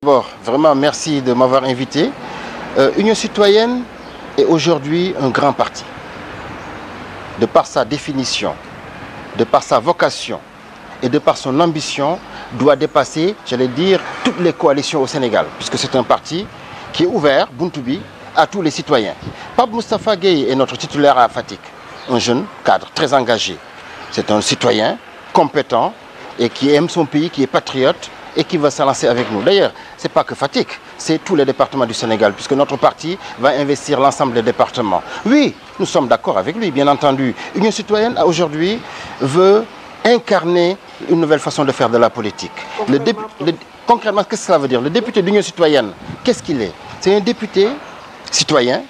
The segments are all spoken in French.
Bon, vraiment, merci de m'avoir invité. Union citoyenne est aujourd'hui un grand parti. De par sa définition, de par sa vocation et de par son ambition, doit dépasser, j'allais dire, toutes les coalitions au Sénégal, puisque c'est un parti qui est ouvert, Buntoubi, à tous les citoyens. Pape Moustapha Gueye est notre titulaire à Fatick, un jeune cadre très engagé. C'est un citoyen compétent et qui aime son pays, qui est patriote et qui va s'alancer avec nous. D'ailleurs, ce n'est pas que Fatick, c'est tous les départements du Sénégal, puisque notre parti va investir l'ensemble des départements. Oui, nous sommes d'accord avec lui, bien entendu. Union citoyenne, aujourd'hui, veut incarner une nouvelle façon de faire de la politique. Concrètement, qu'est-ce que cela veut dire? Le député d'Union citoyenne, qu'est-ce qu'il est? C'est un député citoyen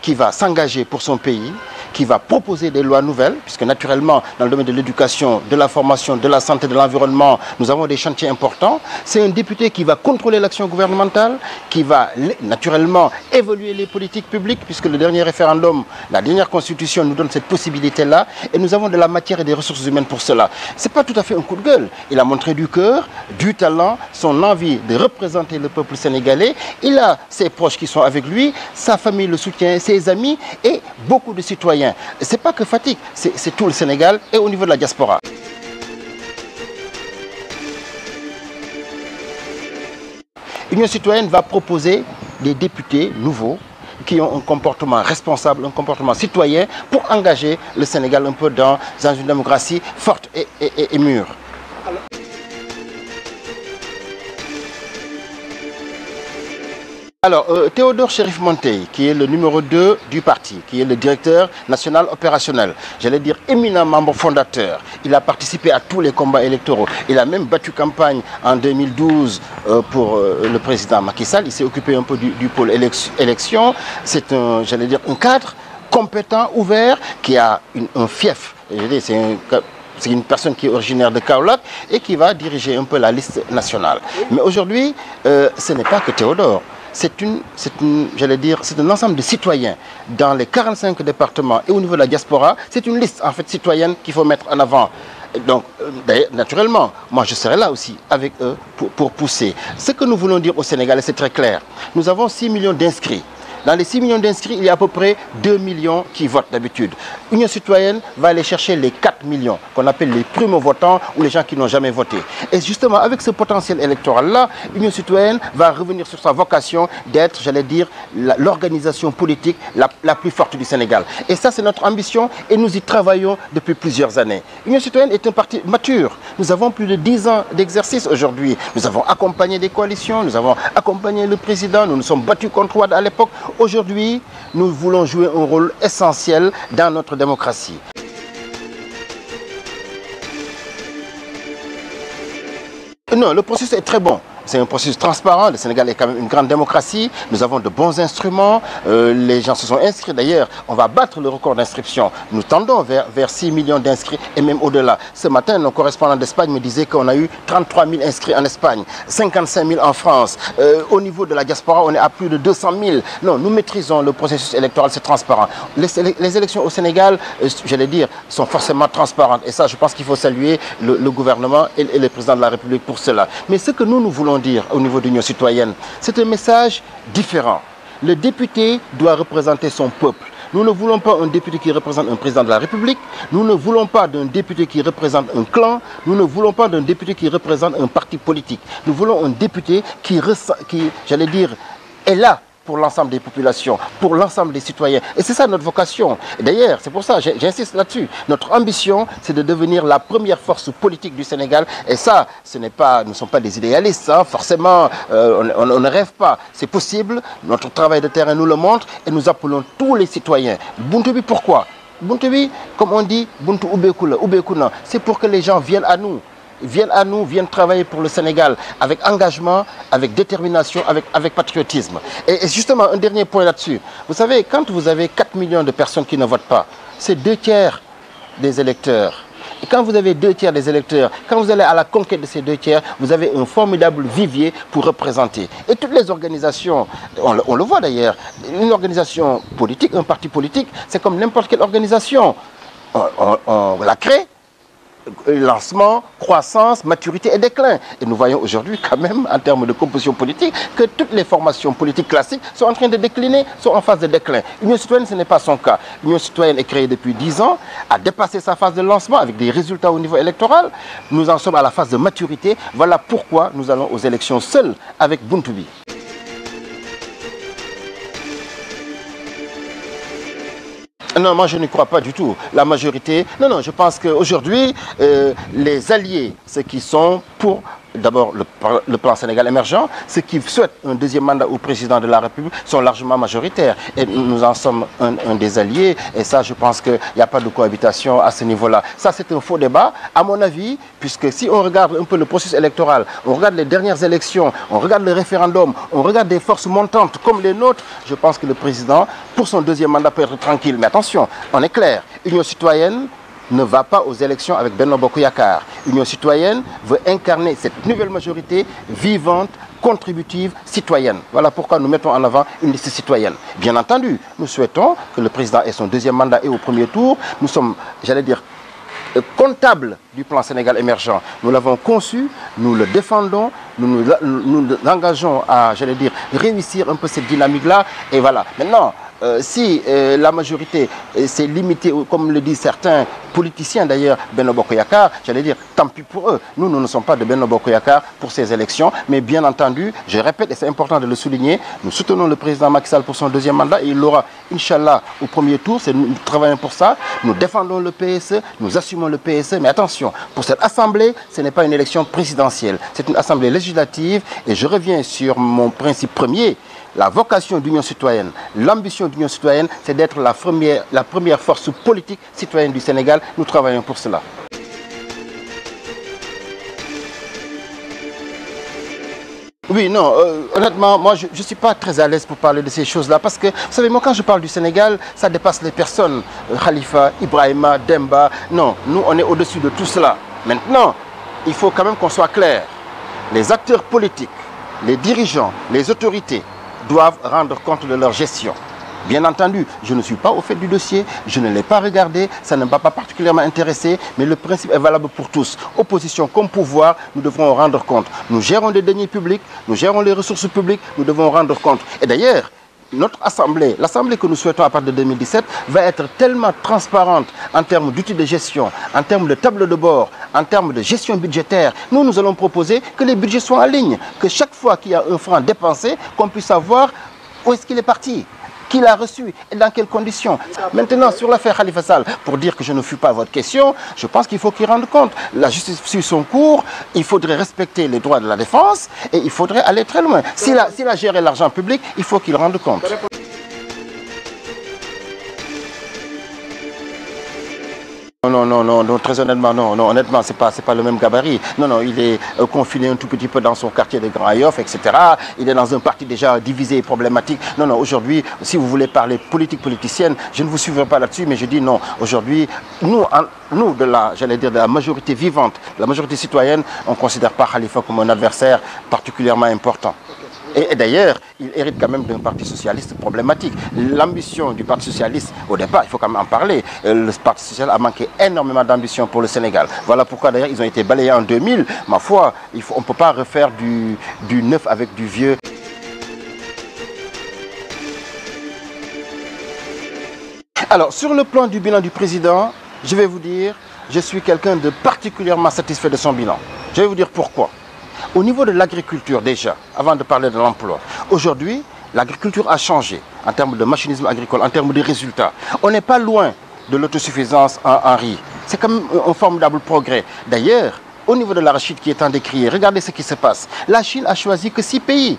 qui va s'engager pour son pays, qui va proposer des lois nouvelles, puisque naturellement, dans le domaine de l'éducation, de la formation, de la santé, de l'environnement, nous avons des chantiers importants. C'est un député qui va contrôler l'action gouvernementale, qui va naturellement évaluer les politiques publiques, puisque le dernier référendum, la dernière constitution nous donne cette possibilité-là, et nous avons de la matière et des ressources humaines pour cela. Ce n'est pas tout à fait un coup de gueule. Il a montré du cœur, du talent, son envie de représenter le peuple sénégalais. Il a ses proches qui sont avec lui, sa famille le soutient, ses amis et beaucoup de citoyens. Ce n'est pas que Fatick, c'est tout le Sénégal et au niveau de la diaspora. Union citoyenne va proposer des députés nouveaux qui ont un comportement responsable, un comportement citoyen pour engager le Sénégal un peu dans une démocratie forte et mûre. Alors, Théodore Chérif Monteil, qui est le numéro 2 du parti, qui est le directeur national opérationnel, j'allais dire éminent membre fondateur, il a participé à tous les combats électoraux. Il a même battu campagne en 2012 pour le président Macky Sall. Il s'est occupé un peu du pôle élection. C'est un, j'allais dire, un cadre compétent, ouvert, qui a un fief. C'est une personne qui est originaire de Kaolack et qui va diriger un peu la liste nationale. Mais aujourd'hui, ce n'est pas que Théodore. C'est un ensemble de citoyens dans les 45 départements et au niveau de la diaspora. C'est une liste en fait citoyenne qu'il faut mettre en avant. Donc, naturellement, moi je serai là aussi avec eux pour pousser. Ce que nous voulons dire au Sénégal, c'est très clair. Nous avons 6 millions d'inscrits. Dans les 6 millions d'inscrits, il y a à peu près 2 millions qui votent d'habitude. Union citoyenne va aller chercher les 4 millions, qu'on appelle les primo-votants ou les gens qui n'ont jamais voté. Et justement, avec ce potentiel électoral-là, Union citoyenne va revenir sur sa vocation d'être, j'allais dire, l'organisation politique la plus forte du Sénégal. Et ça, c'est notre ambition et nous y travaillons depuis plusieurs années. Union citoyenne est un parti mature. Nous avons plus de 10 ans d'exercice aujourd'hui. Nous avons accompagné des coalitions, nous avons accompagné le président, nous nous sommes battus contre Ouad à l'époque. Aujourd'hui, nous voulons jouer un rôle essentiel dans notre démocratie. Non, le processus est très bon. C'est un processus transparent. Le Sénégal est quand même une grande démocratie. Nous avons de bons instruments. Les gens se sont inscrits. D'ailleurs, on va battre le record d'inscription. Nous tendons vers 6 millions d'inscrits et même au-delà. Ce matin, nos correspondants d'Espagne me disaient qu'on a eu 33 000 inscrits en Espagne, 55 000 en France. Au niveau de la diaspora, on est à plus de 200 000. Non, nous maîtrisons le processus électoral, c'est transparent. Les élections au Sénégal, j'allais dire, sont forcément transparentes. Et ça, je pense qu'il faut saluer le gouvernement et le président de la République pour cela. Mais ce que nous voulons dire au niveau de l'Union citoyenne, c'est un message différent. Le député doit représenter son peuple. Nous ne voulons pas un député qui représente un président de la République. Nous ne voulons pas d'un député qui représente un clan. Nous ne voulons pas d'un député qui représente un parti politique. Nous voulons un député qui j'allais dire, est là pour l'ensemble des populations, pour l'ensemble des citoyens. Et c'est ça notre vocation. D'ailleurs, c'est pour ça, j'insiste là-dessus. Notre ambition, c'est de devenir la première force politique du Sénégal. Et ça, nous ne sommes pas des idéalistes. Hein. Forcément, on ne rêve pas. C'est possible. Notre travail de terrain nous le montre. Et nous appelons tous les citoyens. Buntoubi, pourquoi? Buntoubi, comme on dit, Buntu Ubekula, Ubekuna, c'est pour que les gens viennent à nous. Viennent travailler pour le Sénégal avec engagement, avec détermination, avec patriotisme. Et justement, un dernier point là-dessus. Vous savez, quand vous avez 4 millions de personnes qui ne votent pas, c'est 2 tiers des électeurs. Et quand vous avez 2 tiers des électeurs, quand vous allez à la conquête de ces 2 tiers, vous avez un formidable vivier pour représenter. Et toutes les organisations, on le voit d'ailleurs, une organisation politique, un parti politique, c'est comme n'importe quelle organisation. On la crée. lancement, croissance, maturité et déclin. Et nous voyons aujourd'hui quand même, en termes de composition politique, que toutes les formations politiques classiques sont en train de décliner, sont en phase de déclin. L'Union citoyenne, ce n'est pas son cas. L'Union citoyenne est créée depuis 10 ans, a dépassé sa phase de lancement avec des résultats au niveau électoral. Nous en sommes à la phase de maturité. Voilà pourquoi nous allons aux élections seuls avec Buntubi. Non, moi je ne crois pas du tout. La majorité, non, je pense qu'aujourd'hui, les alliés, ceux qui sont pour d'abord le plan Sénégal émergent, ceux qui souhaitent un deuxième mandat au président de la République sont largement majoritaires. Et nous en sommes un des alliés. Et ça, je pense qu'il n'y a pas de cohabitation à ce niveau-là. Ça, c'est un faux débat, à mon avis, puisque si on regarde un peu le processus électoral, on regarde les dernières élections, on regarde le référendum, on regarde des forces montantes comme les nôtres, je pense que le président, pour son deuxième mandat, peut être tranquille. Mais attention, on est clair, Union citoyenne ne va pas aux élections avec Benno Bokk Yakaar. Union citoyenne veut incarner cette nouvelle majorité vivante, contributive, citoyenne. Voilà pourquoi nous mettons en avant une liste citoyenne. Bien entendu, nous souhaitons que le président ait son deuxième mandat et au premier tour. Nous sommes, j'allais dire, comptables du plan Sénégal émergent. Nous l'avons conçu, nous le défendons, nous nous engageons à, j'allais dire, réussir un peu cette dynamique-là. Et voilà. Maintenant, si la majorité s'est limitée, comme le disent certains politiciens d'ailleurs, Benno Bokk Yakaar, j'allais dire, tant pis pour eux. Nous ne sommes pas de Benno Bokk Yakaar pour ces élections. Mais bien entendu, je répète, et c'est important de le souligner, nous soutenons le président Macky Sall pour son deuxième mandat et il l'aura, Inch'Allah, au premier tour. Nous travaillons pour ça. Nous défendons le PSE, nous assumons le PSE. Mais attention, pour cette assemblée, ce n'est pas une élection présidentielle. C'est une assemblée législative et je reviens sur mon principe premier. La vocation d'Union citoyenne, l'ambition d'Union citoyenne, c'est d'être la première force politique citoyenne du Sénégal. Nous travaillons pour cela. Oui, non, honnêtement, moi je ne suis pas très à l'aise pour parler de ces choses-là parce que, vous savez, moi quand je parle du Sénégal, ça dépasse les personnes. Khalifa, Ibrahima, Demba, non, nous on est au-dessus de tout cela. Maintenant, il faut quand même qu'on soit clair. Les acteurs politiques, les dirigeants, les autorités, doivent rendre compte de leur gestion. Bien entendu, je ne suis pas au fait du dossier, je ne l'ai pas regardé, ça ne m'a pas particulièrement intéressé, mais le principe est valable pour tous. Opposition comme pouvoir, nous devrons rendre compte. Nous gérons des deniers publics, nous gérons les ressources publiques, nous devons rendre compte. Et d'ailleurs, notre assemblée, l'assemblée que nous souhaitons à partir de 2017, va être tellement transparente en termes d'outils de gestion, en termes de table de bord, en termes de gestion budgétaire. Nous allons proposer que les budgets soient en ligne, que chaque fois qu'il y a un franc dépensé, qu'on puisse savoir où est-ce qu'il est parti, qui l'a reçu et dans quelles conditions. Maintenant, sur l'affaire Khalifa Sall, pour dire que je ne fuis pas votre question, je pense qu'il faut qu'il rende compte. La justice suit son cours, il faudrait respecter les droits de la défense et il faudrait aller très loin. S'il a géré l'argent public, il faut qu'il rende compte. Non, très honnêtement, non, honnêtement, c'est pas le même gabarit. Non, il est confiné un tout petit peu dans son quartier de Grand Yoff, etc. Il est dans un parti déjà divisé et problématique. Non, aujourd'hui, si vous voulez parler politique politicienne, je ne vous suivrai pas là-dessus, mais je dis non. Aujourd'hui, nous, j'allais dire de la majorité vivante, de la majorité citoyenne, on ne considère pas Khalifa comme un adversaire particulièrement important. Et d'ailleurs, il hérite quand même d'un parti socialiste problématique. L'ambition du parti socialiste, au départ, il faut quand même en parler, le parti socialiste a manqué énormément d'ambition pour le Sénégal. Voilà pourquoi d'ailleurs ils ont été balayés en 2000. Ma foi, on ne peut pas refaire du neuf avec du vieux. Alors, sur le plan du bilan du président, je vais vous dire, je suis quelqu'un de particulièrement satisfait de son bilan. Je vais vous dire pourquoi. Au niveau de l'agriculture déjà, avant de parler de l'emploi, aujourd'hui, l'agriculture a changé en termes de machinisme agricole, en termes de résultats. On n'est pas loin de l'autosuffisance en riz. C'est quand même un formidable progrès. D'ailleurs, au niveau de l'arachide qui est en décrié, regardez ce qui se passe. La Chine a choisi que 6 pays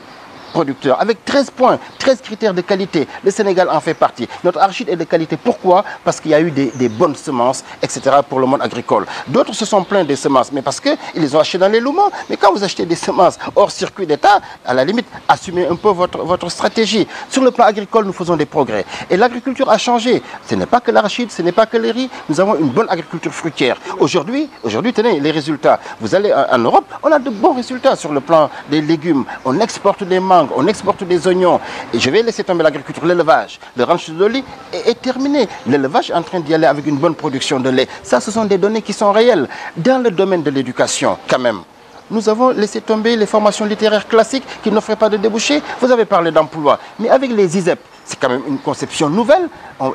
producteurs, avec 13 points, 13 critères de qualité. Le Sénégal en fait partie. Notre arachide est de qualité. Pourquoi? Parce qu'il y a eu des bonnes semences, etc. pour le monde agricole. D'autres se sont plaints des semences, mais parce qu'ils les ont achetées dans les louments. Mais quand vous achetez des semences hors circuit d'État, à la limite, assumez un peu votre stratégie. Sur le plan agricole, nous faisons des progrès. Et l'agriculture a changé. Ce n'est pas que l'arachide, ce n'est pas que les riz. Nous avons une bonne agriculture fruitière. Aujourd'hui, tenez les résultats. Vous allez en Europe, on a de bons résultats sur le plan des légumes. On exporte des mangues. mangue, on exporte des oignons. Et je vais laisser tomber l'agriculture, l'élevage. Le ranch de lait est terminé. L'élevage est en train d'y aller avec une bonne production de lait. Ça, ce sont des données qui sont réelles. Dans le domaine de l'éducation, quand même, nous avons laissé tomber les formations littéraires classiques qui n'offraient pas de débouchés. Vous avez parlé d'emploi, mais avec les ISEP, c'est quand même une conception nouvelle.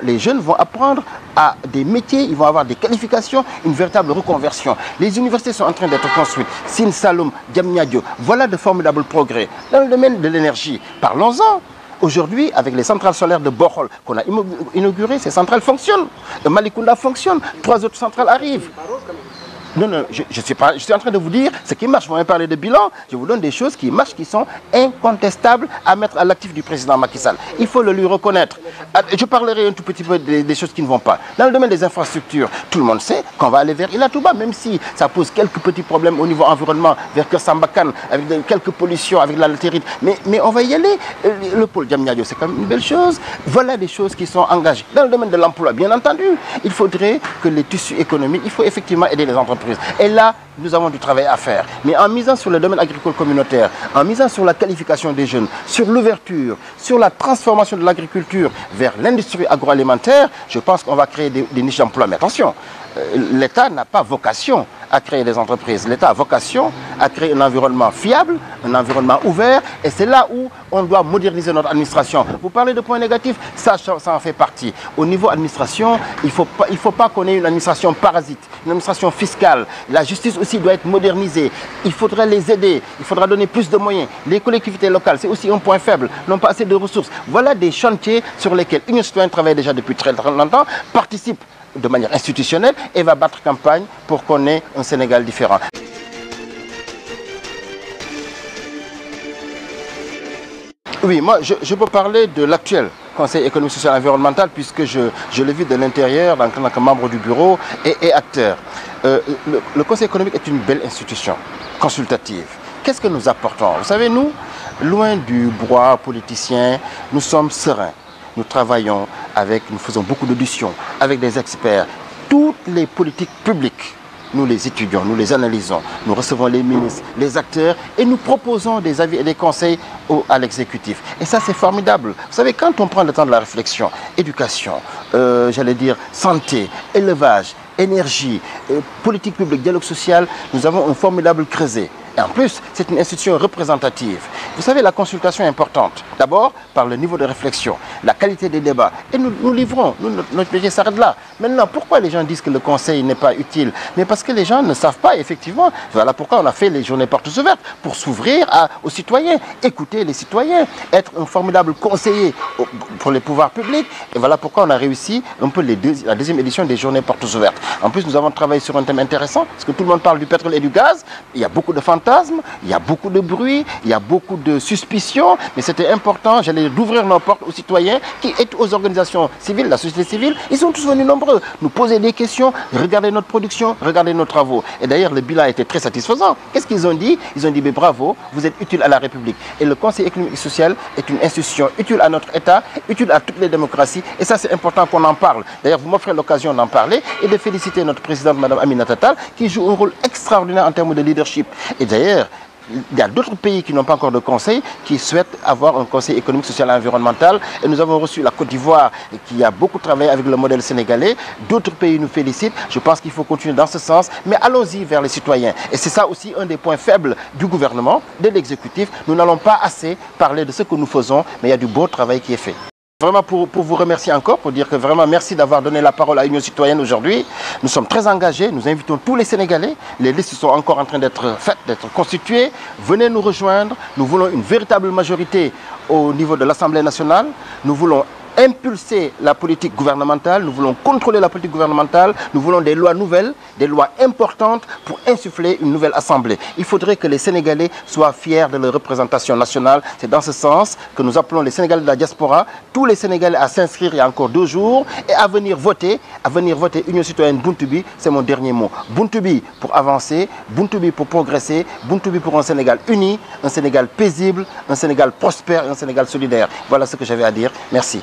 Les jeunes vont apprendre à des métiers, ils vont avoir des qualifications, une véritable reconversion. Les universités sont en train d'être construites. Sine Saloum, Diamniadio, voilà de formidables progrès. Dans le domaine de l'énergie, parlons-en. Aujourd'hui, avec les centrales solaires de Bohol qu'on a inaugurées, ces centrales fonctionnent. Le Malicounda fonctionne, 3 autres centrales arrivent. Non, je suis en train de vous dire ce qui marche. Vous m'avez parlé de bilan, je vous donne des choses qui marchent, qui sont incontestables à mettre à l'actif du président Macky Sall. Il faut le lui reconnaître. Je parlerai un tout petit peu des choses qui ne vont pas. Dans le domaine des infrastructures, tout le monde sait qu'on va aller vers Ila Touba, même si ça pose quelques petits problèmes au niveau environnement, vers Kersambakan, avec quelques pollutions, avec la latérite. Mais on va y aller. Le pôle Diamniadio, c'est quand même une belle chose. Voilà des choses qui sont engagées. Dans le domaine de l'emploi, bien entendu, il faudrait que les tissus économiques, il faut effectivement aider les entreprises. Et là, nous avons du travail à faire. Mais en misant sur le domaine agricole communautaire, en misant sur la qualification des jeunes, sur l'ouverture, sur la transformation de l'agriculture vers l'industrie agroalimentaire, je pense qu'on va créer des niches d'emploi. Mais attention, l'État n'a pas vocation à créer des entreprises. L'État a vocation à créer un environnement fiable, un environnement ouvert. Et c'est là où on doit moderniser notre administration. Vous parlez de points négatifs, ça en fait partie. Au niveau administration, il ne faut pas qu'on ait une administration parasite, une administration fiscale. La justice aussi doit être modernisée. Il faudrait les aider, il faudra donner plus de moyens. Les collectivités locales, c'est aussi un point faible, n'ont pas assez de ressources. Voilà des chantiers sur lesquels Union Citoyenne travaille déjà depuis très longtemps, participe de manière institutionnelle et va battre campagne pour qu'on ait un Sénégal différent. Oui, moi je peux parler de l'actuel Conseil économique, social et environnemental puisque je le vis de l'intérieur en tant que membre du bureau et acteur. Le Conseil économique est une belle institution consultative. Qu'est-ce que nous apportons? Vous savez, nous, loin du brouhaha politicien, nous sommes sereins. Nous travaillons nous faisons beaucoup d'auditions avec des experts. Toutes les politiques publiques, nous les étudions, nous les analysons, nous recevons les ministres, les acteurs et nous proposons des avis et des conseils à l'exécutif. Et ça, c'est formidable. Vous savez, quand on prend le temps de la réflexion, éducation, j'allais dire santé, élevage, énergie, politique publique, dialogue social, nous avons un formidable creuset. Et en plus, c'est une institution représentative. Vous savez, la consultation est importante. D'abord, par le niveau de réflexion, la qualité des débats. Et nous livrons, notre métier s'arrête là. Maintenant, pourquoi les gens disent que le conseil n'est pas utile? Mais parce que les gens ne savent pas, effectivement. Voilà pourquoi on a fait les journées portes ouvertes, pour s'ouvrir aux citoyens, écouter les citoyens, être un formidable conseiller pour les pouvoirs publics. Et voilà pourquoi on a réussi un peu la deuxième édition des journées portes ouvertes. En plus, nous avons travaillé sur un thème intéressant, parce que tout le monde parle du pétrole et du gaz. Il y a beaucoup de fantasmes, il y a beaucoup de bruit, il y a beaucoup de suspicions, mais c'était important, j'allais d'ouvrir nos portes aux citoyens et aux organisations civiles, la société civile. Ils sont tous venus nombreux, nous poser des questions, regarder notre production, regarder nos travaux. Et d'ailleurs, le bilan a été très satisfaisant. Qu'est-ce qu'ils ont dit? Ils ont dit, mais bravo, vous êtes utile à la République. Et le Conseil économique et social est une institution utile à notre État, utile à toutes les démocraties. Et ça, c'est important qu'on en parle. D'ailleurs, vous m'offrez l'occasion d'en parler et de féliciter notre présidente, Mme Aminata Tall, qui joue un rôle extraordinaire en termes de leadership. Et d'ailleurs, il y a d'autres pays qui n'ont pas encore de conseil, qui souhaitent avoir un conseil économique, social et environnemental. Et nous avons reçu la Côte d'Ivoire, qui a beaucoup travaillé avec le modèle sénégalais. D'autres pays nous félicitent. Je pense qu'il faut continuer dans ce sens. Mais allons-y vers les citoyens. Et c'est ça aussi un des points faibles du gouvernement, de l'exécutif. Nous n'allons pas assez parler de ce que nous faisons, mais il y a du beau travail qui est fait. Vraiment pour vous remercier encore, pour dire que vraiment merci d'avoir donné la parole à l'Union citoyenne aujourd'hui. Nous sommes très engagés, nous invitons tous les Sénégalais. Les listes sont encore en train d'être faites, d'être constituées. Venez nous rejoindre. Nous voulons une véritable majorité au niveau de l'Assemblée nationale. Nous voulons impulser la politique gouvernementale, nous voulons contrôler la politique gouvernementale, nous voulons des lois nouvelles, des lois importantes pour insuffler une nouvelle assemblée. Il faudrait que les Sénégalais soient fiers de leur représentation nationale. C'est dans ce sens que nous appelons les Sénégalais de la diaspora, tous les Sénégalais à s'inscrire il y a encore 2 jours et à venir voter Union citoyenne Buntubi, c'est mon dernier mot. Buntubi pour avancer, Buntubi pour progresser, Buntubi pour un Sénégal uni, un Sénégal paisible, un Sénégal prospère, un Sénégal solidaire. Voilà ce que j'avais à dire. Merci.